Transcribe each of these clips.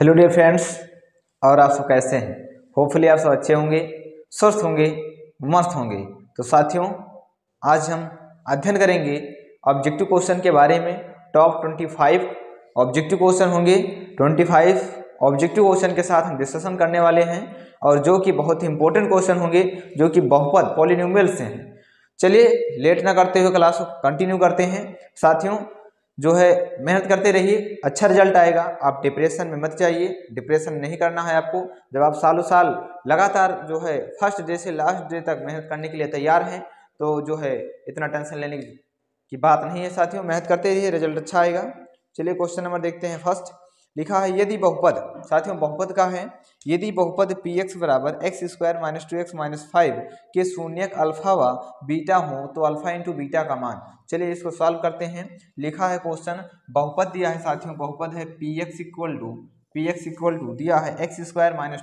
Hello dear friends, और आप सब कैसे हैं। होपफुली आप सब अच्छे होंगे, स्वस्थ होंगे, मस्त होंगे। तो साथियों, आज हम अध्ययन करेंगे ऑब्जेक्टिव क्वेश्चन के बारे में। टॉप 25 ऑब्जेक्टिव क्वेश्चन होंगे। 25 ऑब्जेक्टिव क्वेश्चन के साथ हम डिस्कशन करने वाले हैं, और जो कि बहुत ही इंपॉर्टेंट क्वेश्चन होंगे, जो कि बहुपद पॉलिनोमियल से हैं। चलिए लेट ना करते हुए क्लास को कंटिन्यू करते हैं। साथियों, जो है मेहनत करते रहिए, अच्छा रिजल्ट आएगा। आप डिप्रेशन में मत जाइए, डिप्रेशन नहीं करना है आपको। जब आप सालों साल लगातार जो है फर्स्ट डे से लास्ट डे तक मेहनत करने के लिए तैयार हैं, तो जो है इतना टेंशन लेने की बात नहीं है। साथियों, मेहनत करते रहिए, रिजल्ट अच्छा आएगा। चलिए क्वेश्चन नंबर देखते हैं। फर्स्ट लिखा है, यदि बहुपद, साथियों बहुपद का है, यदि बहुपद पी एक्स बराबर x square minus 2x minus 5 के शून्यक अल्फा व बीटा हो तो अल्फा इंटू बीटा का मान। चलिए इसको सॉल्व करते हैं। लिखा है क्वेश्चन, बहुपद दिया है साथियों, बहुपद है पी एक्स इक्वल टू दिया है x square minus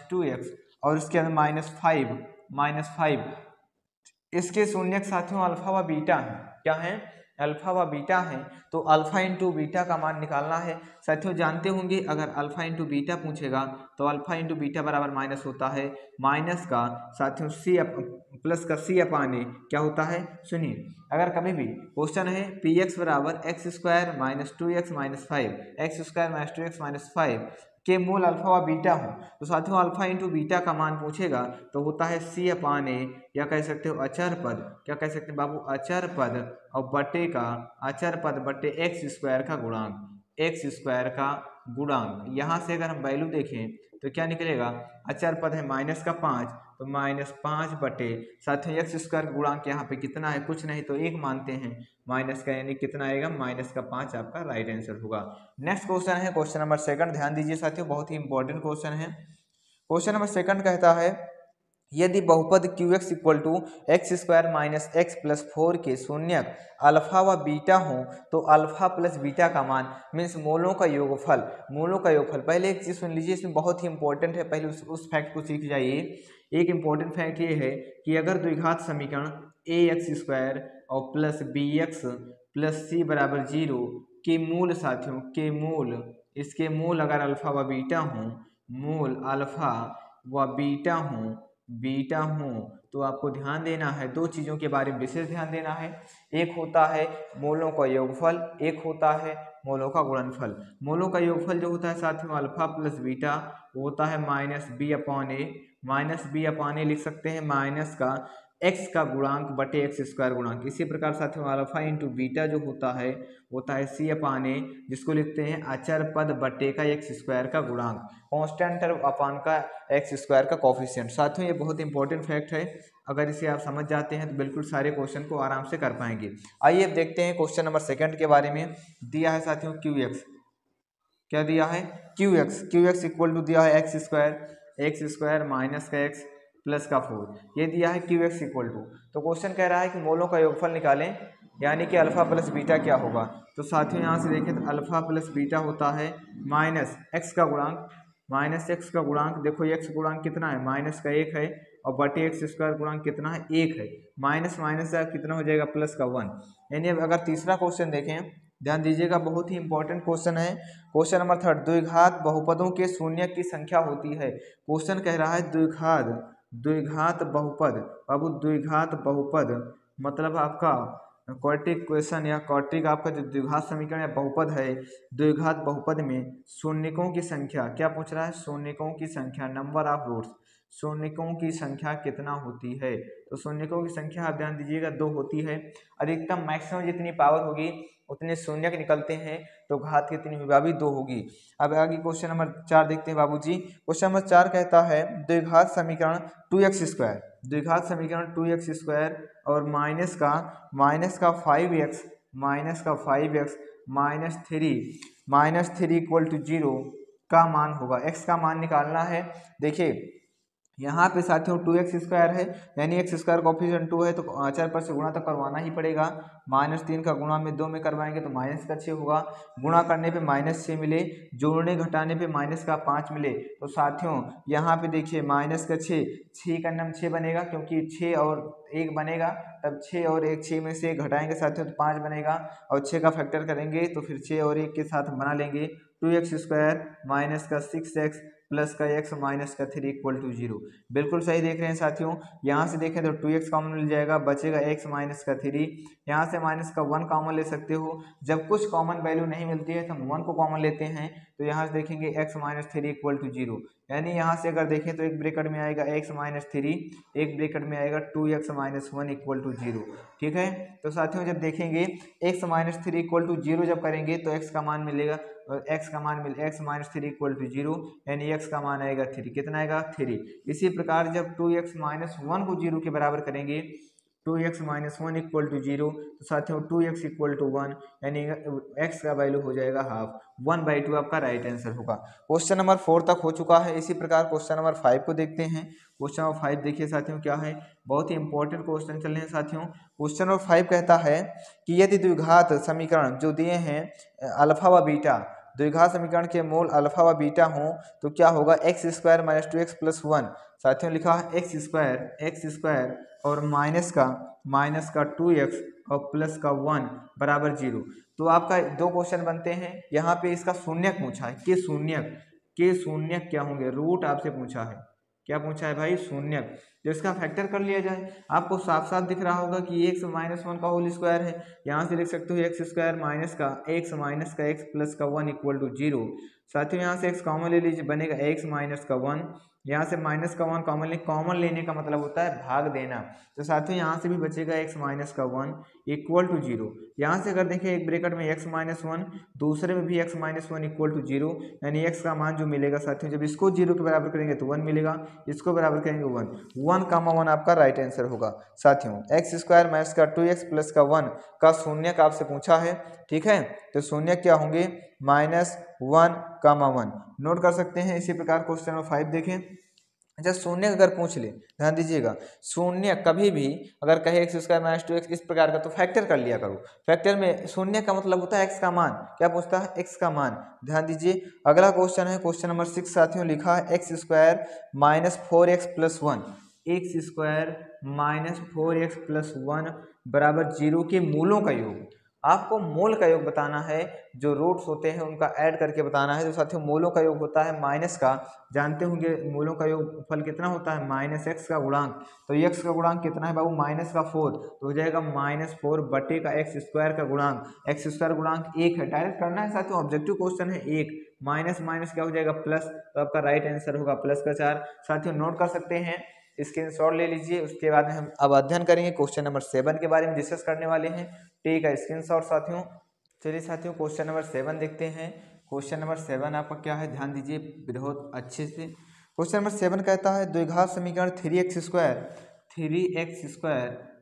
two x और इसके अंदर माइनस फाइव। इसके शून्यक साथियों अल्फा व बीटा है। क्या है? अल्फा व बीटा है। तो अल्फा इंटू बीटा का मान निकालना है। साथियों जानते होंगे, अगर अल्फा इंटू बीटा पूछेगा तो अल्फा इंटू बीटा बराबर माइनस होता है। माइनस का साथियों सी प्लस का सी अपान ए क्या होता है? सुनिए, अगर कभी भी क्वेश्चन है पी एक्स बराबर x square minus 2x minus 5, x square minus 2x minus 5 के मूल अल्फा व बीटा हो, तो साथियों अल्फा इंटू बीटा का मान पूछेगा तो होता है सी अपान ए, या कह सकते हो अचर पद। क्या कह सकते हैं बाबू? अचर पद और बटे का अचर पद बटे एक्स स्क्वायर का गुणांक। यहाँ से अगर हम वैल्यू देखें तो क्या निकलेगा? अचर पद है माइनस का 5, तो माइनस 5 बटे साथियों एक्स स्क्वायर गुणांक यहाँ पे कितना है? कुछ नहीं तो 1 मानते हैं। माइनस का यानी कितना आएगा? माइनस का 5 आपका राइट आंसर होगा। नेक्स्ट क्वेश्चन है क्वेश्चन नंबर 2। ध्यान दीजिए साथियों, बहुत ही इंपॉर्टेंट क्वेश्चन है। क्वेश्चन नंबर 2 कहता है, यदि बहुपद Q X equal to X square minus X plus 4 के शून्यक अल्फा व बीटा हो तो अल्फा प्लस बीटा का मान, मीन्स मोलों का योगफल। पहले एक चीज सुन लीजिए, इसमें बहुत ही इंपॉर्टेंट है, पहले उस फैक्ट को सीख जाइए। एक इंपॉर्टेंट फैक्ट ये है कि अगर द्विघात समीकरण ए एक्स स्क्वायर और plus B X plus C बराबर 0 के मूल साथियों इसके मूल अगर अल्फा व बीटा हो, मूल अल्फा व बीटा हो तो आपको ध्यान देना है, दो चीज़ों के बारे में विशेष ध्यान देना है। एक होता है मोलों का योगफल, एक होता है मोलों का गुणनफल। मोलों का योगफल जो होता है साथियों अल्फा प्लस बीटा, वो होता है माइनस बी अपॉन ए लिख सकते हैं, माइनस का एक्स का गुणांक बटे एक्स स्क्वायर गुणांक। इसी प्रकार साथियों अल्फा इंटू बीटा जो होता है सी अपान ए, जिसको लिखते हैं अचर पद बटे का एक्स स्क्वायर का गुणांक, कांस्टेंट टर्म अपान का एक्स स्क्वायर का कोफिशिएंट। साथियों ये बहुत इंपॉर्टेंट फैक्ट है, अगर इसे आप समझ जाते हैं तो बिल्कुल सारे क्वेश्चन को आराम से कर पाएंगे। आइए अब देखते हैं क्वेश्चन नंबर 2 के बारे में। दिया है साथियों क्यू एक्स, क्या दिया है? क्यू एक्स इक्वल टू दिया है एक्स स्क्वायर माइनस का एक्स प्लस का 4, ये दिया है क्यू एक्स इक्वल टू। तो क्वेश्चन कह रहा है कि मोलों का योगफल निकालें, यानी कि अल्फा प्लस बीटा क्या होगा। तो साथियों यहाँ से देखें तो अल्फा प्लस बीटा होता है माइनस एक्स का गुणांक। देखो एक्स गुणांक कितना है? माइनस का 1 है, और बटे एक्स स्क्वायर गुणांक कितना है? 1 है। माइनस माइनस का कितना हो जाएगा? प्लस का 1। यानी अगर तीसरा क्वेश्चन देखें, ध्यान दीजिएगा, बहुत ही इंपॉर्टेंट क्वेश्चन है। क्वेश्चन नंबर 3, द्विघात बहुपदों के शून्य की संख्या होती है। क्वेश्चन कह रहा है द्विघात बहुपद। बाबू द्विघात बहुपद मतलब आपका क्वाड्रेटिक क्वेश्चन या क्वाड्रेटिक आपका जो द्विघात समीकरण या बहुपद है, द्विघात बहुपद में शून्यकों की संख्या क्या पूछ रहा है? शून्यकों की संख्या, नंबर ऑफ रूट्स, शून्यकों की संख्या कितना होती है? तो शून्यकों की संख्या आप ध्यान दीजिएगा 2 होती है। अधिकतम मैक्सिमम जितनी पावर होगी उतने शून्यक निकलते हैं, तो घात कितनी होगी? 2 होगी। अब आगे क्वेश्चन नंबर 4 देखते हैं बाबूजी। क्वेश्चन नंबर 4 कहता है, द्विघात समीकरण 2x स्क्वायर और माइनस का 5x माइनस 3 इक्वल टू 0 का मान होगा। x का मान निकालना है। देखिए यहाँ पे साथियों 2x² है, यानी x² कोफिशिएंट 2 है तो अचर पर से गुणा तो करवाना ही पड़ेगा। -3 का गुणा में 2 में करवाएंगे तो -6 होगा, गुणा करने पे -6 मिले, जोड़ने घटाने पे -5 मिले। तो साथियों यहाँ पे देखिए -6, 6 का नम 6 बनेगा, क्योंकि 6 और 1 बनेगा, तब 6 और 1 6 में से घटाएंगे साथियों तो 5 बनेगा, और 6 का फैक्टर करेंगे तो फिर 6 और 1 के साथ बना लेंगे 2x² - 6x प्लस का x माइनस का 3 इक्वल टू 0। बिल्कुल सही देख रहे हैं साथियों। यहाँ से देखें तो 2x कॉमन मिल जाएगा, बचेगा x माइनस का 3। यहाँ से माइनस का 1 कॉमन ले सकते हो। जब कुछ कॉमन वैल्यू नहीं मिलती है तो हम 1 को कॉमन लेते हैं, तो यहाँ से देखेंगे x माइनस 3 इक्वल टू 0। यानी यहाँ से अगर देखें तो एक ब्रैकेट में आएगा x माइनस 3, एक ब्रैकेट में आएगा 2x माइनस 1 इक्वल टू 0। ठीक है, तो साथियों जब देखेंगे x माइनस 3 इक्वल टू 0 जब करेंगे तो x का मान मिलेगा, x माइनस 3 इक्वल टू 0, यानी x का मान आएगा 3। कितना आएगा 3। इसी प्रकार जब 2x माइनस 1 को 0 के बराबर करेंगे, 2x माइनस 1 इक्वल टू 0, तो साथियों 2x इक्वल टू 1, यानी x का वैल्यू हो जाएगा हाफ, 1/2 आपका राइट आंसर होगा। क्वेश्चन नंबर 4 तक हो चुका है। इसी प्रकार क्वेश्चन नंबर 5 को देखते हैं। क्वेश्चन नंबर 5 देखिए साथियों क्या है, बहुत ही इंपॉर्टेंट क्वेश्चन चल रहे हैं साथियों। क्वेश्चन नंबर 5 कहता है कि यदि द्विघात समीकरण जो दिए हैं अल्फा व बीटा, द्विघात समीकरण के मूल अल्फा व बीटा हों तो क्या होगा, x² माइनस 2x प्लस 1। साथियों लिखा है x² और माइनस का 2x और प्लस का 1 बराबर 0। तो आपका दो क्वेश्चन बनते हैं। यहाँ पे इसका शून्यक पूछा है के शून्यक क्या होंगे, रूट आपसे पूछा है। क्या पूछा है भाई, शून्यक। जो इसका फैक्टर कर लिया जाए, आपको साफ साफ दिख रहा होगा कि x माइनस 1 का होल स्क्वायर है। यहाँ से लिख सकते हो x² माइनस का x प्लस का 1 इक्वल टू 0। साथियों यहाँ से x कॉमन ले लीजिए, बनेगा x माइनस का 1। यहाँ से माइनस का 1 कॉमन लेने का मतलब होता है भाग देना। तो साथियों यहाँ से भी बचेगा x माइनस का 1 इक्वल टू 0। यहाँ से अगर देखें एक ब्रैकेट में x माइनस 1, दूसरे में भी x माइनस 1 इक्वल टू 0, यानी x का मान जो मिलेगा साथियों, जब इसको 0 के बराबर करेंगे तो 1 मिलेगा, इसको बराबर करेंगे 1 कामा 1 आपका राइट आंसर होगा। साथियों x² माइनस का 2x प्लस का 1 का शून्यक आपसे पूछा है। ठीक है, तो शून्यक क्या होंगे, -1 कामा 1 नोट कर सकते हैं। इसी प्रकार क्वेश्चन नंबर 5 देखें। अच्छा, शून्य अगर पूछ ले, ध्यान दीजिएगा, शून्य कभी भी अगर कहे x² माइनस 2x इस प्रकार का, तो फैक्टर कर लिया करो। फैक्टर में शून्य का मतलब होता है x का मान। क्या पूछता है, x का मान। ध्यान दीजिए, अगला क्वेश्चन है क्वेश्चन नंबर 6 साथियों, लिखा है x² minus 4x plus 1, x² minus 4x plus 1 बराबर 0 के मूलों का योग। आपको मूल का योग बताना है, जो रूट्स होते हैं उनका ऐड करके बताना है। तो साथियों मूलों का योग होता है माइनस का, जानते होंगे मूलों का योग फल कितना होता है, माइनस एक्स का गुणांक। तो एक्स का गुणांक कितना है बाबू, माइनस का 4, तो हो जाएगा -4 बटे का x² का गुणांक। x² गुणांक 1 है, डायरेक्ट करना है साथियों, ऑब्जेक्टिव क्वेश्चन है 1, माइनस माइनस क्या हो जाएगा प्लस, तो आपका राइट आंसर होगा प्लस का 4। साथियों नोट कर सकते हैं, स्क्रीनशॉट ले लीजिए। उसके बाद में हम अब अध्ययन करेंगे क्वेश्चन नंबर 7 के बारे में डिस्कस करने वाले हैं। ठीक है, स्क्रीनशॉट साथियों। चलिए साथियों क्वेश्चन नंबर 7 देखते हैं। क्वेश्चन नंबर 7 आपका क्या है, ध्यान दीजिए बहुत अच्छे से। क्वेश्चन नंबर 7 कहता है द्विघात समीकरण 3x²,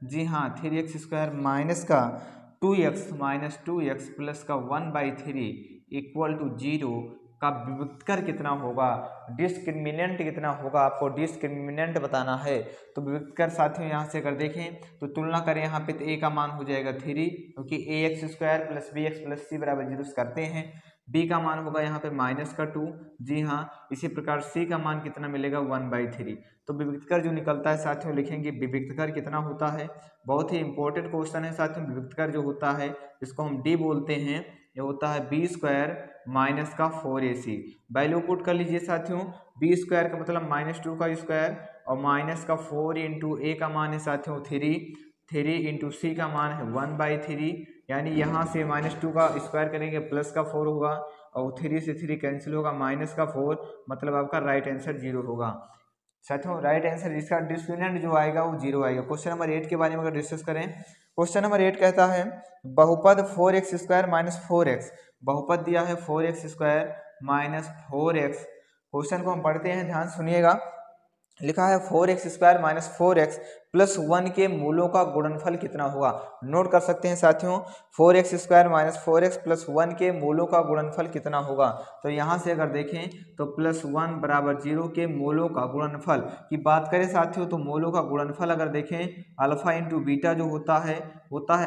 जी हाँ 3x² माइनस का 2x प्लस का 1/3 इक्वल टू 0 का विविक्तकर कितना होगा, डिस्क्रिमिनेंट कितना होगा, आपको डिस्क्रिमिनेंट बताना है। तो विविक्तकर साथियों यहाँ से अगर देखें तो तुलना करें, यहाँ पे तो a का मान हो जाएगा 3, क्योंकि ax² plus bx plus c बराबर 0 करते हैं। b का मान होगा यहाँ पे माइनस का 2, जी हाँ। इसी प्रकार c का मान कितना मिलेगा 1/3। तो विविक्तकर जो निकलता है साथियों, लिखेंगे विविक्तकर कितना होता है। बहुत ही इंपॉर्टेंट क्वेश्चन है साथियों। विविक्तकर जो होता है इसको हम d बोलते हैं, ये होता है b² माइनस का 4ac। वैल्यू पुट कर लीजिए साथियों, b² का मतलब -2 का स्क्वायर और माइनस का 4 इंटू a का मान है साथियों 3 इंटू c का मान है 1/3, यानी यहाँ से -2 का स्क्वायर करेंगे प्लस का 4 होगा और 3 से 3 कैंसिल होगा, माइनस का 4, मतलब आपका राइट आंसर 0 होगा। साथियों राइट आंसर इसका डिस्क्रिमिनेंट जो आएगा वो 0 आएगा। क्वेश्चन नंबर 8 के बारे में अगर डिस्कस करें, क्वेश्चन नंबर 8 कहता है बहुपद 4x² माइनस 4x, बहुपद दिया है 4x² माइनस 4x। क्वेश्चन को हम पढ़ते हैं, ध्यान सुनिएगा। लिखा है 4x² माइनस 4x प्लस 1 के मूलों का गुणनफल कितना होगा। नोट कर सकते हैं साथियों, 4x² माइनस 4x प्लस 1 के मूलों का गुणनफल कितना होगा। तो यहाँ से अगर देखें तो +1 बराबर 0 के मूलों का गुणनफल की बात करें साथियों, तो मूलों का गुणनफल अगर देखें अल्फा इंटू बीटा जो होता है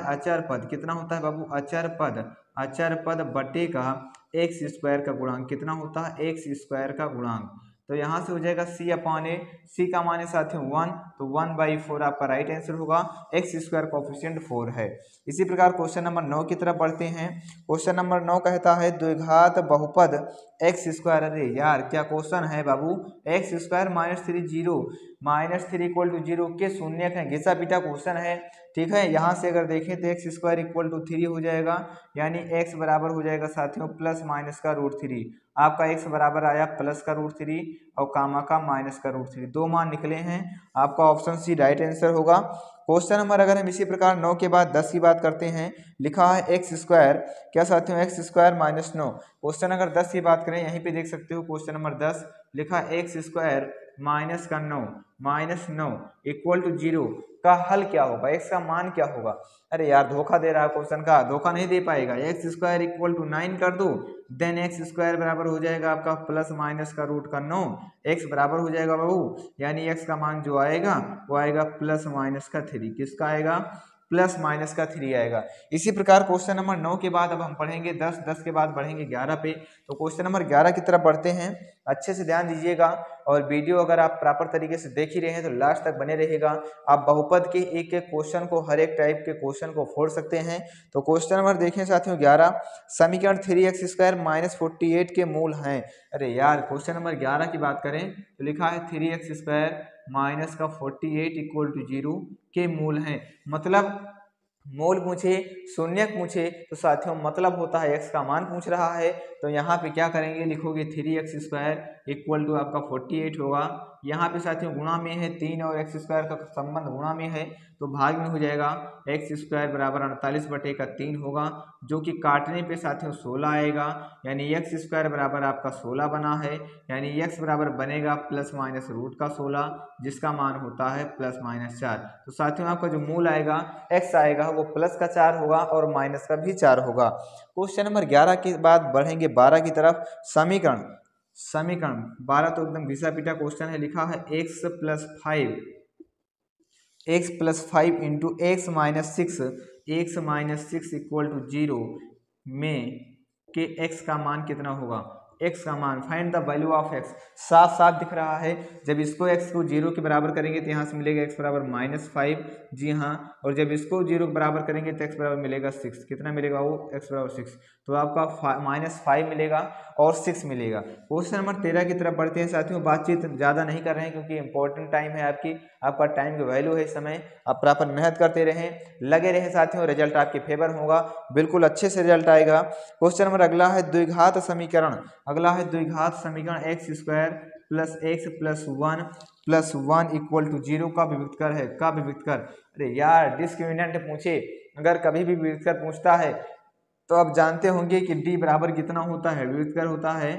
अचर पद। कितना होता है बाबू, अचर पद बटे का x² का गुणांक कितना होता है, x² का गुणांक। तो यहाँ से हो जाएगा c/a, c का मान है साथियों 1, तो 1/4 आपका राइट आंसर होगा। x² कोफिशिएंट 4 है। इसी प्रकार क्वेश्चन नंबर 9 की तरफ बढ़ते हैं। क्वेश्चन नंबर 9 कहता है द्विघात बहुपद x²। अरे यार क्या क्वेश्चन है बाबू, x² -3 = 0 के शून्यक है, घिसा पीटा क्वेश्चन है। ठीक है, यहाँ से अगर देखें तो x² = 3 हो जाएगा, यानी x बराबर हो जाएगा साथियों प्लस माइनस का √3। आपका x बराबर आया प्लस का √3 और कामा का माइनस का √3, दो मान निकले हैं। आपका ऑप्शन सी राइट आंसर होगा। क्वेश्चन नंबर अगर हम इसी प्रकार 9 के बाद 10 की बात करते हैं, लिखा है x², क्या साथियों x² - 9। क्वेश्चन अगर 10 की बात करें, यहीं पे देख सकते हो क्वेश्चन नंबर 10 लिखा x² माइनस का 9 = 0 का हल क्या होगा, x का मान क्या होगा। अरे यार धोखा दे रहा है क्वेश्चन का, धोखा नहीं दे पाएगा। x² = 9 कर दो, देन x² बराबर हो जाएगा आपका प्लस माइनस का √9, x बराबर हो जाएगा बाबू, यानी x का मान जो आएगा वो आएगा प्लस माइनस का 3। किसका आएगा, प्लस माइनस का 3 आएगा। इसी प्रकार क्वेश्चन नंबर 9 के बाद अब हम पढ़ेंगे 10 के बाद बढ़ेंगे 11 पे। तो क्वेश्चन नंबर 11 की तरफ बढ़ते हैं, अच्छे से ध्यान दीजिएगा और वीडियो अगर आप प्रॉपर तरीके से देख ही रहे हैं तो लास्ट तक बने रहेगा। आप बहुपद के एक एक क्वेश्चन को, हर एक टाइप के क्वेश्चन को फोड़ सकते हैं। तो क्वेश्चन नंबर देखें साथियों 11, समीकरण 3x² - 48 के मूल हैं। अरे यार क्वेश्चन नंबर 11 की बात करें तो लिखा है 3x² माइनस का 48 = 0 के मूल हैं। मतलब मूल पूछे, शून्यक पूछे तो साथियों मतलब होता है x का मान पूछ रहा है। तो यहाँ पे क्या करेंगे, लिखोगे 3x² = आपका 48 होगा। यहाँ पे साथियों गुणा में है, 3 और x² का संबंध गुणा में है, तो भाग में हो जाएगा x² बराबर 48/3 होगा, जो कि काटने पे साथियों 16 आएगा, यानी x² बराबर आपका 16 बना है, यानी x बराबर बनेगा प्लस माइनस √16, जिसका मान होता है +-4। तो साथियों आपका जो मूल आएगा x आएगा वो प्लस का 4 होगा और माइनस का भी 4 होगा। क्वेश्चन नंबर 11 के बाद बढ़ेंगे 12 की तरफ। समीकरण 12 तो एकदम घिसा पीटा क्वेश्चन है। लिखा है x + 5 इंटू x - 6 = 0 में के x का मान कितना होगा। x का मान, find the value of x। साफ साफ दिख रहा है, जब इसको x को 0 के बराबर करेंगे तो यहाँ से मिलेगा x बराबर -5, जी हाँ, और जब इसको 0 के बराबर करेंगे तो x बराबर मिलेगा 6। कितना मिलेगा वो, x बराबर 6। तो आपका -5 मिलेगा और 6 मिलेगा। क्वेश्चन नंबर 13 की तरफ बढ़ते हैं साथियों। बातचीत ज़्यादा नहीं कर रहे हैं क्योंकि इंपॉर्टेंट टाइम है, आपका टाइम की वैल्यू है इस समय। आप प्रॉपर मेहनत करते रहें, लगे रहें साथियों, रिजल्ट आपके फेवर होगा, बिल्कुल अच्छे से रिजल्ट आएगा। क्वेश्चन नंबर अगला है द्विघात समीकरण। x² + x + 1 + 1 = 0 का विविक्तर है। का विविक्तर, अरे यार डिस्क्रिमिनेंट पूछे, अगर कभी भी विविक्तर पूछता है तो आप जानते होंगे कि d बराबर कितना होता है, विविक्तर होता है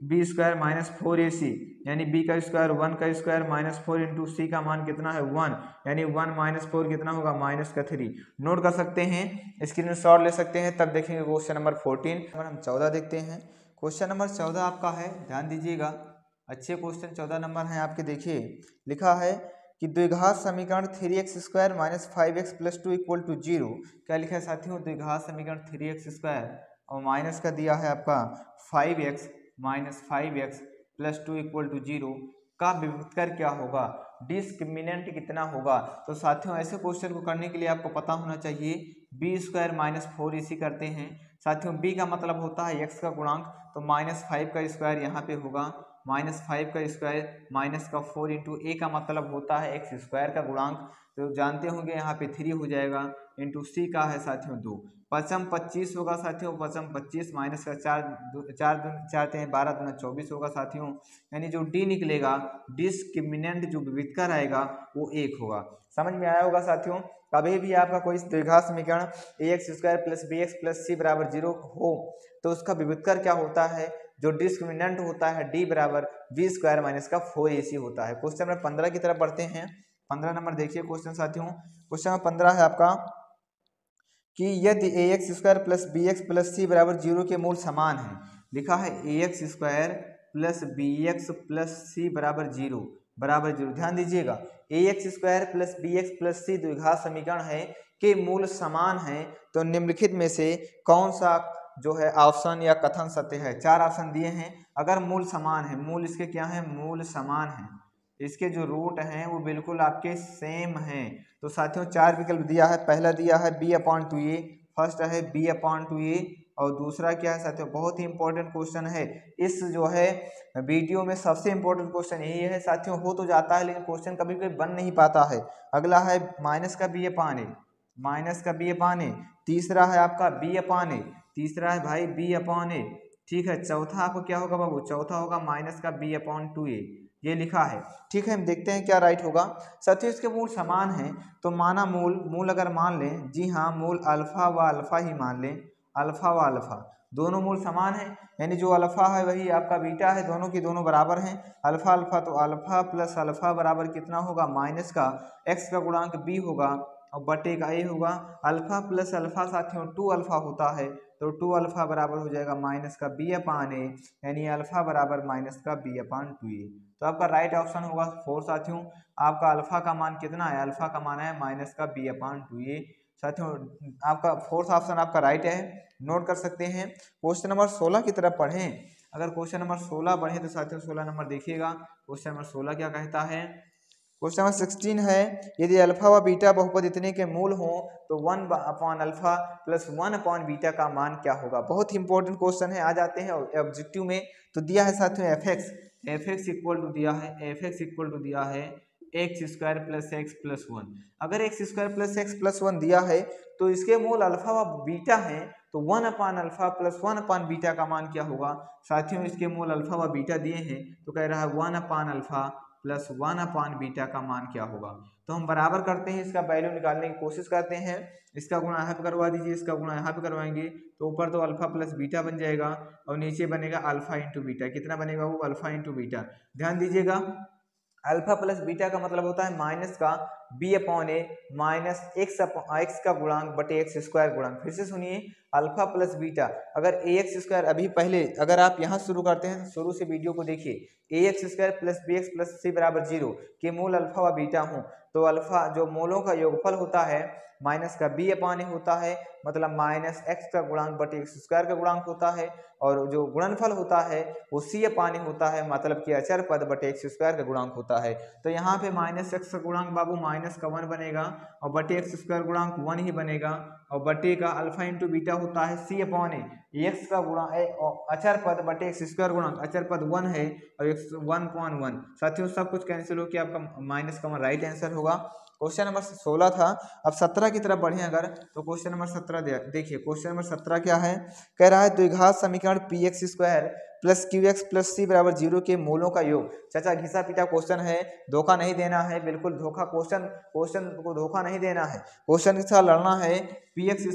b² - 4ac, यानी b का स्क्वायर 1 का स्क्वायर -4 इंटू c का मान कितना है 1, यानी 1 - 4 कितना होगा -3। नोट कर सकते हैं, स्क्रीनशॉट ले सकते हैं, तब देखेंगे क्वेश्चन नंबर 14। नंबर हम 14 देखते हैं। क्वेश्चन नंबर 14 आपका है, ध्यान दीजिएगा, अच्छे क्वेश्चन 14 नंबर हैं आपके। देखिए लिखा है कि द्विघात समीकरण 3x² - 5x + 2 = 0। क्या लिखा है साथियों, द्विघात समीकरण 3x² और माइनस का दिया है आपका 5x + 2 = 0 का विविक्तर क्या होगा, डिस्क्रिमिनेंट कितना होगा। तो साथियों ऐसे क्वेश्चन को करने के लिए आपको पता होना चाहिए b² - 4ac करते हैं साथियों। b का मतलब होता है x का गुणांक, तो -5 का स्क्वायर यहाँ पे होगा, -5 का स्क्वायर माइनस का 4 इंटू a का मतलब होता है x² का गुणांक, तो जानते होंगे यहाँ पे 3 हो जाएगा, इंटू c का है साथियों 2, 5 25 होगा साथियों, 5 25 माइनस का 4 12 दूना 24 होगा साथियों, यानी जो d निकलेगा, डिस्क्रिमिनेंट जो विविक्तर आएगा वो 1 होगा। समझ में आया होगा साथियों। कभी भी आपका कोई द्विघात समीकरण ax² + bx + c = 0 हो तो उसका विविक्तर क्या होता है, जो डिस्क्रिमिनेंट होता है डी बराबर वी स्क्वायर माइनस का 4ac होता है। क्वेश्चन नंबर 15 की तरफ बढ़ते हैं। 15 नंबर देखिए क्वेश्चन साथियों। क्वेश्चन नंबर 15 है आपका कि यदि ax square plus B X plus C बराबर 0 के मूल समान है। लिखा है ax square plus B X plus C बराबर 0 बराबर 0। ध्यान दीजिएगा, ax square plus B X plus C द्विघात समीकरण है के मूल समान है, तो निम्नलिखित में से कौन सा जो है ऑप्शन या कथन सत्य है। 4 ऑप्शन दिए हैं। अगर मूल समान है, मूल इसके क्या है, मूल समान है, इसके जो रूट हैं वो बिल्कुल आपके सेम हैं, तो साथियों 4 विकल्प दिया है। पहला दिया है b/2a, फर्स्ट है b/2a, और दूसरा क्या है साथियों, बहुत ही इंपॉर्टेंट क्वेश्चन है। इस जो है वीडियो में सबसे इंपॉर्टेंट क्वेश्चन यही है साथियों। हो तो जाता है लेकिन क्वेश्चन कभी कभी बन नहीं पाता है। अगला है माइनस का b/a, माइनस का b/a। तीसरा है आपका b/a, तीसरा है भाई b/a। ठीक है, चौथा आपको क्या होगा बाबू, चौथा होगा माइनस का b/2a, ये लिखा है। ठीक है, हम देखते हैं क्या राइट होगा। साथियों इसके मूल समान हैं, तो माना मूल अगर मान लें, जी हाँ, मूल अल्फा व अल्फा ही मान लें, अल्फा व अल्फा दोनों मूल समान हैं, यानी जो अल्फा है वही आपका बीटा है, दोनों की दोनों बराबर हैं। अल्फा अल्फा तो अल्फा प्लस अल्फा बराबर कितना होगा, माइनस का एक्स का गुणांक बी होगा और बटे का ए होगा। अल्फा प्लस अल्फा साथियों 2 अल्फा होता है, तो 2 अल्फा बराबर हो जाएगा माइनस का b/a, यानी अल्फा बराबर माइनस का b/2a। तो आपका राइट ऑप्शन होगा 4 साथियों। आपका अल्फा का मान कितना है, अल्फा का मान है माइनस का b/2a। साथियों आपका फोर्थ ऑप्शन आपका राइट है, नोट कर सकते हैं। क्वेश्चन नंबर 16 की तरफ पढ़ें। अगर क्वेश्चन नंबर 16 पढ़ें तो साथियों 16 नंबर देखिएगा। क्वेश्चन नंबर 16 क्या कहता है। क्वेश्चन नंबर 16 है, यदि अल्फा व बीटा बहुपद इतने के मूल हों तो 1/अल्फा प्लस 1/बीटा का मान क्या होगा। बहुत ही इंपॉर्टेंट क्वेश्चन है। आ जाते हैं ऑब्जेक्टिव में, तो दिया है साथियों एफ एक्स इक्वल टू दिया है, एफ एक्स इक्वल टू दिया है x square plus x plus 1। अगर x square plus x plus 1 दिया है तो इसके मूल अल्फा व बीटा है, तो 1/अल्फा प्लस 1/बीटा का मान क्या होगा। साथियों इसके मूल अल्फा व बीटा दिए हैं, तो कह रहा है 1/अल्फा प्लस 1/बीटा का मान क्या होगा। तो हम बराबर करते हैं, इसका वैल्यू निकालने की कोशिश करते हैं। इसका गुणा यहाँ पे करवा दीजिए, इसका गुणा यहाँ पे करवाएंगे, तो ऊपर तो अल्फा प्लस बीटा बन जाएगा और नीचे बनेगा अल्फा इंटू बीटा। कितना बनेगा वो, अल्फा इंटू बीटा। ध्यान दीजिएगा, अल्फा प्लस बीटा का मतलब होता है माइनस का b/a माइनस एक्स का गुणांक बटे एक्स स्क्वायर गुणांक। फिर से सुनिए, अल्फा प्लस बीटा, अगर ए एक्स स्क्वायर अभी पहले अगर आप यहाँ शुरू करते हैं तो शुरू से वीडियो को देखिए, A X square plus B X plus C बराबर 0 के मूल अल्फा व बीटा हों, तो अल्फा जो मूलों का योगफल होता है माइनस का b/a होता है, मतलब माइनस एक्स का गुणांक बटे एक्स स्क्वायर का गुणांक होता है, और जो गुणनफल होता है वो c/a होता है, मतलब कि अचर पद बटे एक्स स्क्वायर का गुणांक होता है। तो यहाँ पे माइनस एक्स का गुणांक बाबू माइनस का 1 बनेगा और बटे एक्स स्क्वायर गुणांक 1 ही बनेगा, और बटे का अल्फा इंटू बीटा होता है c/a, एक्स का गुणांक अचर पद बटे एक्स स्क्वायर गुणांक, अचर पद 1 है और एक्स 1/1। साथियों सब कुछ कैंसिल होकर आपका माइनस का राइट आंसर होगा। क्वेश्चन नंबर 16 था। अब 17 की तरफ बढ़े अगर, तो क्वेश्चन नंबर 17 देखिए। क्वेश्चन नंबर 17 क्या है, कह रहा है द्विघात समीकरण P X square plus Q X plus C बराबर 0 के मूलों का योग। चाचा घिसा पीटा क्वेश्चन है, धोखा नहीं देना है, बिल्कुल धोखा क्वेश्चन को धोखा नहीं देना है, क्वेश्चन के साथ लड़ना है। P X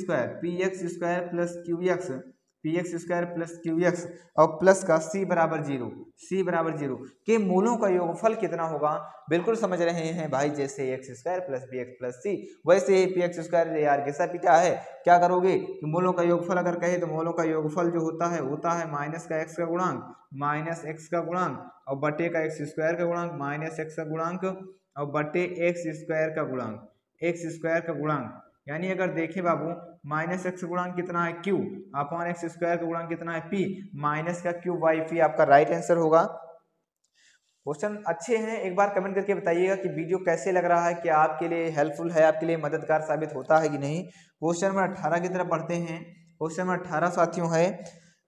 square plus Q x और प्लस का c बराबर 0 के मूलों का योगफल कितना होगा। बिल्कुल समझ रहे हैं भाई, जैसे X square plus B X plus C, वैसे ही पी एक्स स्क्वायर यार घिसा पीटा है। क्या करोगे कि मूलों का योगफल अगर कहे तो मूलों का योगफल जो होता है माइनस का एक्स का गुणांक माइनस एक्स का गुणांक और बटे का एक्स स्क्वायर का गुणांक माइनस एक्स का गुणांक और बटे एक्स स्क्वायर का गुणांक, यानी अगर देखें बाबू माइनस एक्स गुणांक कितना है क्यू अपॉन एक्स स्क्वायर का गुणांक कितना है पी, माइनस का क्यू बाई पी आपका राइट आंसर होगा। क्वेश्चन अच्छे हैं, एक बार कमेंट करके बताइएगा कि वीडियो कैसे लग रहा है, क्या आपके लिए हेल्पफुल है, आपके लिए मददगार साबित होता है कि नहीं। क्वेश्चन नंबर 18 की तरफ बढ़ते हैं। क्वेश्चन नंबर 18 साथियों है,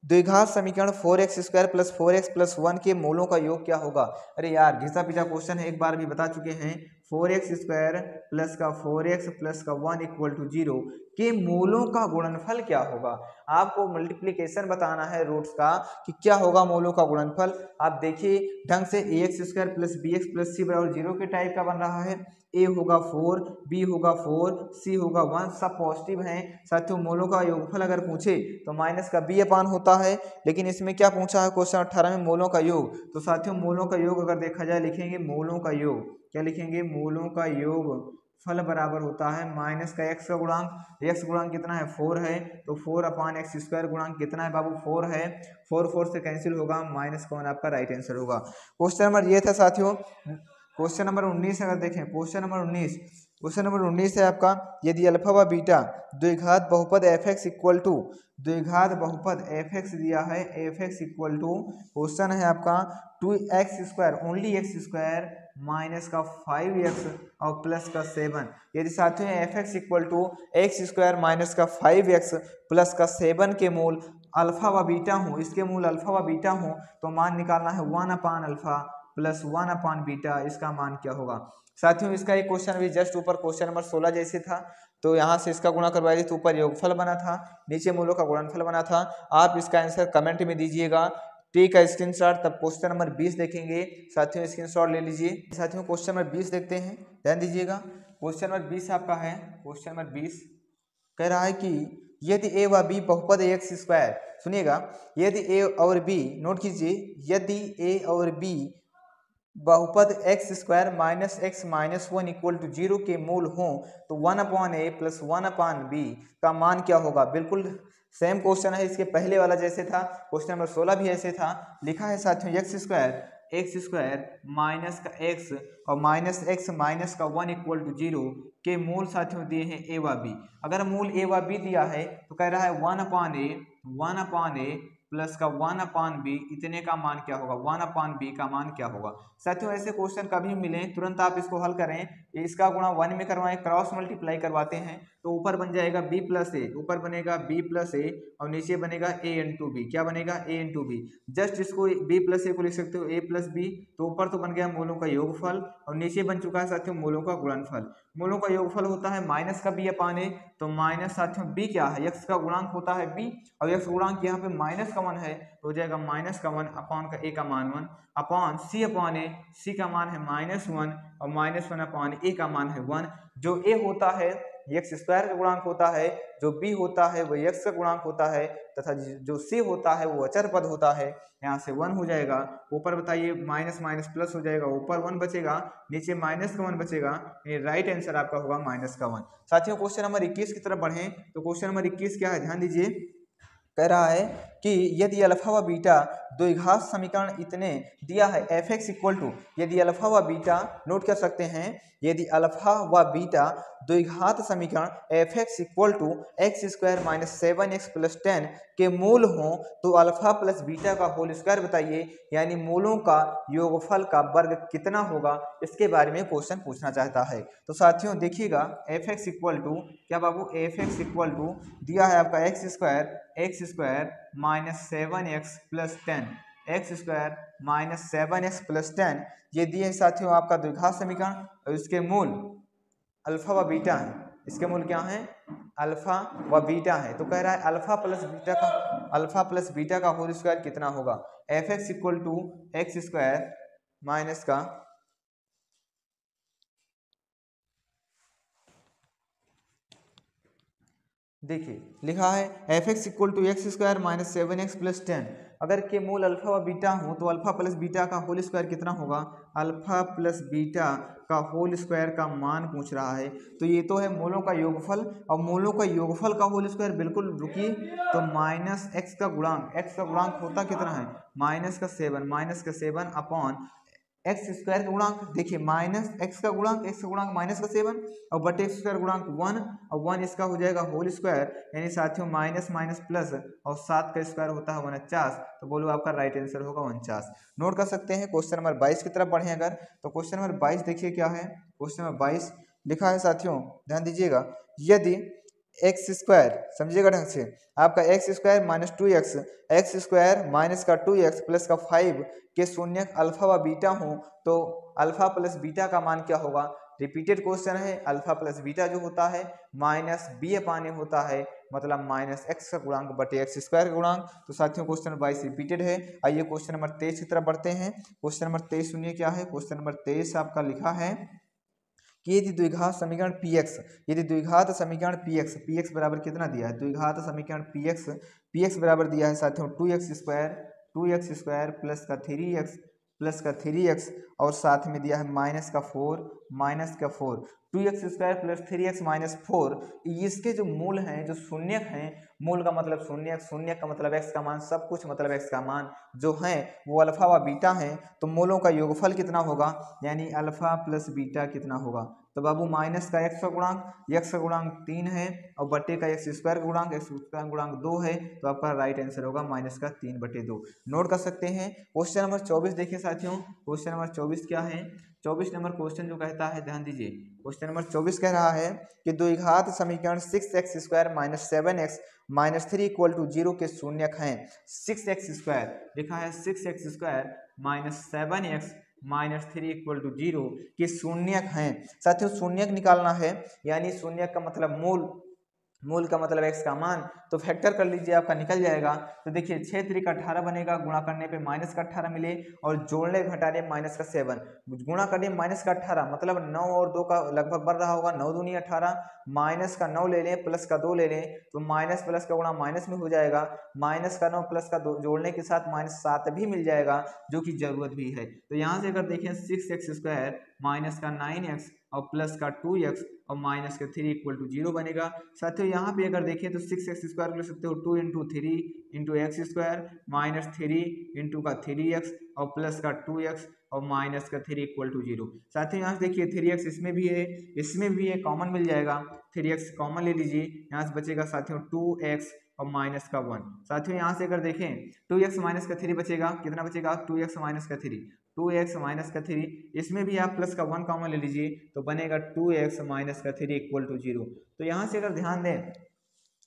द्विघात समीकरण 4x square plus 4x plus 1 के मूलों का योग क्या होगा। अरे यार घिसा पिटा क्वेश्चन है, एक बार भी बता चुके हैं। 4x² प्लस का 4x प्लस का 1 इक्वल टू 0 के मूलों का गुणनफल क्या होगा। आपको मल्टीप्लिकेशन बताना है रूट्स का कि क्या होगा मूलों का गुणनफल। आप देखिए ढंग से ax² plus bx plus c बराबर 0 के टाइप का बन रहा है। a होगा 4, b होगा 4, c होगा 1, सब पॉजिटिव हैं। साथियों मूलों का योगफल अगर पूछे तो माइनस का b अपान होता है, लेकिन इसमें क्या पूछा है क्वेश्चन 18 में मूलों का योग। तो साथियों मूलों का योग अगर देखा जाए लिखेंगे मूलों का योग, क्या लिखेंगे मूलों का योग फल बराबर होता है माइनस का x का गुणांक, x गुणांक कितना है 4 है, तो 4 अपान x² गुणांक कितना है बाबू 4 है, 4 से कैंसिल होगा, माइनस का 1 आपका राइट आंसर होगा। क्वेश्चन नंबर ये था साथियों। क्वेश्चन नंबर 19 अगर देखें, क्वेश्चन नंबर 19 है आपका, यदि अल्फा व बीटा द्विघात बहुपद fx इक्वल टू द्विघात बहुपद fx दिया है, fx इक्वल टू क्वेश्चन है आपका 2x² ओनली x² माइनस का 5x और प्लस का 7। यदि साथियों fx equal to x² minus का 5x प्लस का 7 के मूल अल्फा व बीटा हो, इसके मूल अल्फा व बीटा हो, तो मान निकालना है 1 अपान अल्फा प्लस 1 अपान बीटा, इसका मान क्या होगा। साथियों इसका एक क्वेश्चन अभी जस्ट ऊपर क्वेश्चन नंबर 16 जैसे था, तो यहाँ से इसका गुणा करवा दी तो ऊपर योगफल बना था, नीचे मूलों का गुणनफल बना था। आप इसका आंसर कमेंट में दीजिएगा, टी का स्क्रीनशॉट, तब क्वेश्चन नंबर 20 देखेंगे। साथियों स्क्रीनशॉट ले लीजिए। साथियों क्वेश्चन नंबर 20 देखते हैं, ध्यान दीजिएगा। क्वेश्चन नंबर 20 आपका है, क्वेश्चन नंबर 20 कह रहा है कि यदि a व b बहुपद x², सुनिएगा, यदि a और b, नोट कीजिए, यदि a और b बहुपद x² minus x minus 1 equal to 0 के मूल हों तो 1 upon a plus 1 upon b का मान क्या होगा। बिल्कुल सेम क्वेश्चन है, इसके पहले वाला जैसे था, क्वेश्चन नंबर 16 भी ऐसे था। लिखा है साथियों x² माइनस का x और माइनस x माइनस का 1 इक्वल टू 0 के मूल साथियों दिए हैं a व b। अगर मूल a व b दिया है तो कह रहा है 1 अपान a प्लस का 1 अपान बी, इतने का मान क्या होगा, 1 अपान बी का मान क्या होगा। साथियों ऐसे क्वेश्चन कभी मिले तुरंत आप इसको हल करें, इसका गुणा 1 में करवाएं, क्रॉस मल्टीप्लाई करवाते हैं तो ऊपर बन जाएगा b प्लस ए, ऊपर बनेगा b प्लस ए और नीचे बनेगा a इंटू बी। क्या बनेगा a इंटू बी। जस्ट इसको b प्लस ए को लिख सकते हो a प्लस बी, तो ऊपर तो बन गया मूलों का योगफल और नीचे बन चुका है साथियों मूलों का गुणनफल। मूलों का योगफल होता है माइनस का b अपान ए, तो माइनस साथियों b क्या है, x का गुणांक होता है b और x गुणांक यहाँ पे माइनस का 1 है, तो हो जाएगा माइनस का 1 अपान का a का मान 1 अपान c अपान ए, c का मान है -1 और -1 अपान a का मान है 1। जो a होता है x² का गुणांक होता है, जो b होता है वो x का गुणांक होता है, तथा जो c होता है वो अचर पद होता है। यहाँ से 1 हो जाएगा, ऊपर बताइए माइनस माइनस प्लस हो जाएगा, ऊपर 1 बचेगा, नीचे माइनस का 1 बचेगा, ये राइट आंसर आपका होगा माइनस का 1। साथियों क्वेश्चन नंबर 21 की तरफ बढ़ें, तो क्वेश्चन नंबर 21 क्या है, ध्यान दीजिए। कह रहा है कि यदि अल्फा व बीटा द्विघात समीकरण इतने दिया है fx इक्वल टू, यदि अल्फा व बीटा, नोट कर सकते हैं, यदि अल्फा व बीटा द्विघात समीकरण fx equal to x² minus 7x plus 10 के मूल हों तो अल्फा प्लस बीटा का होल स्क्वायर बताइए, यानी मूलों का योगफल का वर्ग कितना होगा, इसके बारे में क्वेश्चन पूछना चाहता है। तो साथियों देखिएगा fx इक्वल टू, क्या बाबू, fx इक्वल टू दिया है आपका x² minus 7x plus 10, x² minus 7x plus 10, ये दिए है साथियों आपका द्विघात समीकरण और इसके मूल अल्फा व बीटा है। इसके मूल क्या है, अल्फा व बीटा है। तो कह रहा है अल्फा प्लस बीटा का होल स्क्वायर कितना होगा। fx equal to x² minus का, देखिए लिखा है fx equal to x² minus 7x plus 10, अगर के मूल अल्फा व बीटा हो तो अल्फा प्लस बीटा का होल स्क्वायर कितना होगा, अल्फा प्लस बीटा का होल स्क्वायर का मान पूछ रहा है। तो ये तो है मूलों का योगफल, और मूलों का योगफल का होल स्क्वायर, बिल्कुल रुकिए, तो माइनस एक्स का गुणांक होता कितना है, माइनस का 7 अपॉन x² का गुणांक, देखिए माइनस x का गुणांक माइनस का 7 और बटे x² गुणांक 1 और 1 इसका हो जाएगा होल स्क्वायर, यानी साथियों माइनस माइनस प्लस और 7 का स्क्वायर होता है 49, तो बोलो आपका राइट आंसर होगा 49। नोट कर सकते हैं। क्वेश्चन नंबर 22 की तरफ बढ़े अगर, तो क्वेश्चन नंबर 22 देखिए क्या है। क्वेश्चन नंबर 22 लिखा है साथियों, ध्यान दीजिएगा, यदि x², समझिएगा ढंग से, आपका x² minus 2x, x² minus का 2x प्लस का 5 के शून्य अल्फा व बीटा हो तो अल्फा प्लस बीटा का मान क्या होगा। रिपीटेड क्वेश्चन है, अल्फा प्लस बीटा जो होता है माइनस बी अपान ए होता है, मतलब माइनस एक्स का गुणांक बटे एक्स स्क्वायर का गुणांक। तो साथियों क्वेश्चन नंबर 22 रिपीटेड है। आइए क्वेश्चन नंबर 23 की तरफ बढ़ते हैं। क्वेश्चन नंबर 23 सुनिए क्या है। क्वेश्चन नंबर 23 आपका लिखा है कि यदि द्विघात समीकरण px, यदि द्विघात समीकरण px बराबर कितना दिया है, द्विघात समीकरण px बराबर दिया है साथियों 2x स्क्वायर प्लस का 3x और साथ में दिया है माइनस का 4 2x square plus 3x minus 4। इसके जो मूल हैं, जो शून्यक हैं, मूल का मतलब शून्यक का मतलब x का मान, सब कुछ मतलब x का मान जो है वो अल्फा व बीटा है। तो मूलों का योगफल कितना होगा, यानी अल्फा प्लस बीटा कितना होगा। तो बाबू माइनस का x का गुणांक 3 है और बटे का x स्क्वायर का गुणांक 2 है। तो आपका राइट आंसर होगा माइनस का 3/2। नोट कर सकते हैं। क्वेश्चन नंबर 24 देखिए साथियों। क्वेश्चन नंबर 24 क्या है, 24 नंबर क्वेश्चन जो कहता है, ध्यान दीजिए। क्वेश्चन नंबर 24 कह रहा है कि द्विघात समीकरण 6x square minus 7x minus 3 equal to 0 के शून्यक हैं। 6x स्क्वायर लिखा है, 6x square minus 7x minus 3 equal to 0 के शून्यक हैं। साथियों शून्यक निकालना है, यानी शून्यक का मतलब मूल का मतलब x का मान, तो फैक्टर कर लीजिए, आपका निकल जाएगा। तो देखिए 6 3 का 18 बनेगा, गुणा करने पे माइनस का 18 मिले और जोड़ने घटाने माइनस का 7, गुणा करने माइनस का 18 मतलब 9 और 2 का लगभग बढ़ रहा होगा, 9 दूनी 18, माइनस का 9 ले लें प्लस का 2 ले लें तो माइनस प्लस का गुणा माइनस में हो जाएगा, माइनस का 9 प्लस का 2 जोड़ने के साथ माइनस 7 भी मिल जाएगा, जो कि जरूरत भी है। तो यहाँ से अगर देखें 6x स्क्वायर माइनस का 9x और प्लस का 2x और माइनस का 3 इक्वल टू 0 बनेगा। साथियों यहाँ पे अगर देखें तो 6x स्क्वायर कर सकते हो 2 into 3 into x square minus 3 into का 3x और प्लस का 2x और माइनस का 3 इक्वल टू 0। साथियों यहाँ से देखिए 3x इसमें भी है, कॉमन मिल जाएगा, 3x कॉमन ले लीजिए, यहाँ से बचेगा साथियों 2x और माइनस का 1। साथियों यहाँ से अगर देखें 2x माइनस का 3 बचेगा, कितना बचेगा 2x माइनस का 3, 2x माइनस का 3, इसमें भी आप प्लस का 1 कॉमन ले लीजिए तो बनेगा 2x माइनस का 3 इक्वल टू 0। तो यहाँ से अगर ध्यान दें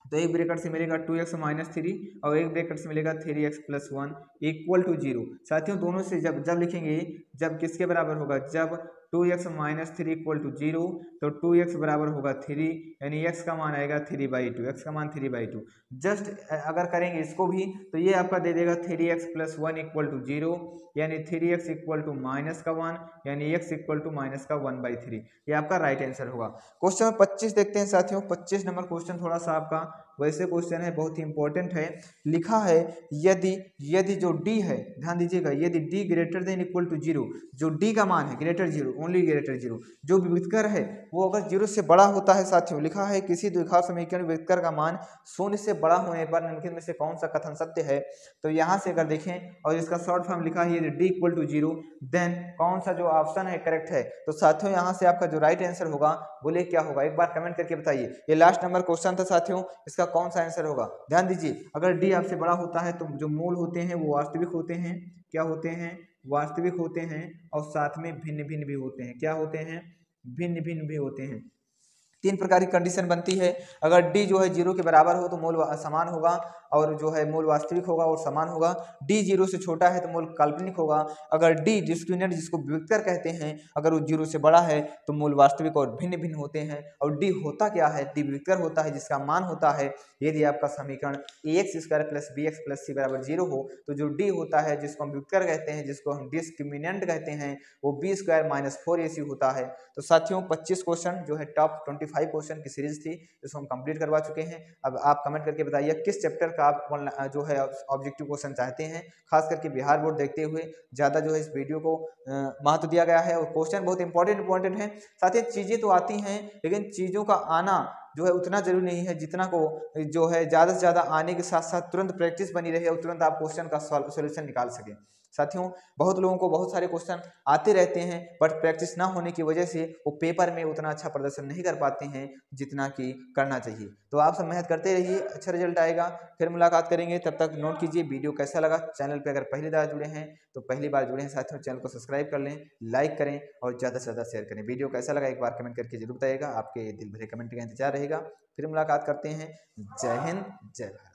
तो एक ब्रैकेट से मिलेगा 2x माइनस 3 और एक ब्रैकेट से मिलेगा 3x प्लस 1 इक्वल टू 0। साथियों दोनों से जब लिखेंगे, जब किसके बराबर होगा, जब 2x माइनस 3 इक्वल टू 0 तो 2x बराबर होगा 3, यानी x का मान आएगा 3/2, x का मान 3/2। जस्ट अगर करेंगे इसको भी तो ये आपका दे देगा 3x प्लस 1 इक्वल टू 0, यानी 3x इक्वल टू माइनस का 1, यानी x इक्वल टू माइनस का 1/3। ये आपका राइट आंसर होगा। क्वेश्चन 25 देखते हैं साथियों। 25 नंबर क्वेश्चन थोड़ा सा आपका वैसे क्वेश्चन है, बहुत ही इंपॉर्टेंट है। लिखा है यदि जो d है, ध्यान दीजिएगा, यदि d greater than equal to 0, जो d का मान है ग्रेटर 0, ओनली ग्रेटर 0, जो विविधकर है वो अगर 0 से बड़ा होता है। साथियों लिखा है किसी द्विघात समीकरण विविधकर का मान 0 से बड़ा होने पर निम्नलिखित में से कौन सा कथन सत्य है। तो यहाँ से अगर देखें और इसका शॉर्ट फॉर्म लिखा है यदि d इक्वल टू 0 देन कौन सा जो ऑप्शन है करेक्ट है। तो साथियों यहाँ से आपका जो राइट आंसर होगा बोले क्या होगा, एक बार कमेंट करके बताइए। ये लास्ट नंबर क्वेश्चन था साथियों, इसका कौन सा आंसर होगा। ध्यान दीजिए, अगर d आपसे बड़ा होता है तो जो मूल होते हैं वो वास्तविक होते हैं, क्या होते हैं, वास्तविक होते हैं, और साथ में भिन्न भिन्न भी होते हैं, क्या होते हैं, भिन्न भिन्न भी होते हैं। 3 प्रकार की कंडीशन बनती है। अगर d जो है 0 के बराबर हो तो मूल समान होगा, और जो है मूल वास्तविक होगा और समान होगा। d 0 से छोटा है तो मूल काल्पनिक होगा। अगर d डिस्क्रिमिनेंट जिसको विविधकर कहते हैं, अगर वो 0 से बड़ा है तो मूल वास्तविक और भिन्न भिन्न होते हैं। और d होता क्या है, d विविधकर होता है जिसका मान होता है, यदि आपका समीकरण ax square plus bx plus c बराबर 0 हो तो जो d होता है जिसको हम विविधकर कहते हैं, जिसको हम डिस्क्रिमिनेंट कहते हैं, वो b स्क्वायर माइनस 4ac होता है। तो साथियों 25 क्वेश्चन जो है टॉप 25 क्वेश्चन की सीरीज थी, इसको हम कंप्लीट करवा चुके हैं। अब आप कमेंट करके बताइए किस चैप्टर का आप जो है ऑब्जेक्टिव क्वेश्चन चाहते हैं। खास करके बिहार बोर्ड देखते हुए ज़्यादा जो है इस वीडियो को महत्व दिया गया है, और क्वेश्चन बहुत इंपॉर्टेंट है। साथ ही चीज़ें तो आती हैं लेकिन चीज़ों का आना जो है उतना जरूरी नहीं है जितना को जो है ज़्यादा से ज़्यादा आने के साथ साथ तुरंत प्रैक्टिस बनी रहे और तुरंत आप क्वेश्चन का सोल्यूशन निकाल सकें। साथियों बहुत लोगों को बहुत सारे क्वेश्चन आते रहते हैं, बट प्रैक्टिस ना होने की वजह से वो पेपर में उतना अच्छा प्रदर्शन नहीं कर पाते हैं जितना कि करना चाहिए। तो आप सब मेहनत करते रहिए, अच्छा रिजल्ट आएगा। फिर मुलाकात करेंगे, तब तक नोट कीजिए वीडियो कैसा लगा। चैनल पे अगर पहली बार जुड़े हैं तो पहली बार जुड़े हैं साथियों, चैनल को सब्सक्राइब कर लें, लाइक करें और ज़्यादा से ज़्यादा शेयर करें। वीडियो कैसा लगा एक बार कमेंट करके जरूर बताइएगा, आपके दिल भरे कमेंट का इंतजार रहेगा। फिर मुलाकात करते हैं। जय हिंद, जय भारत।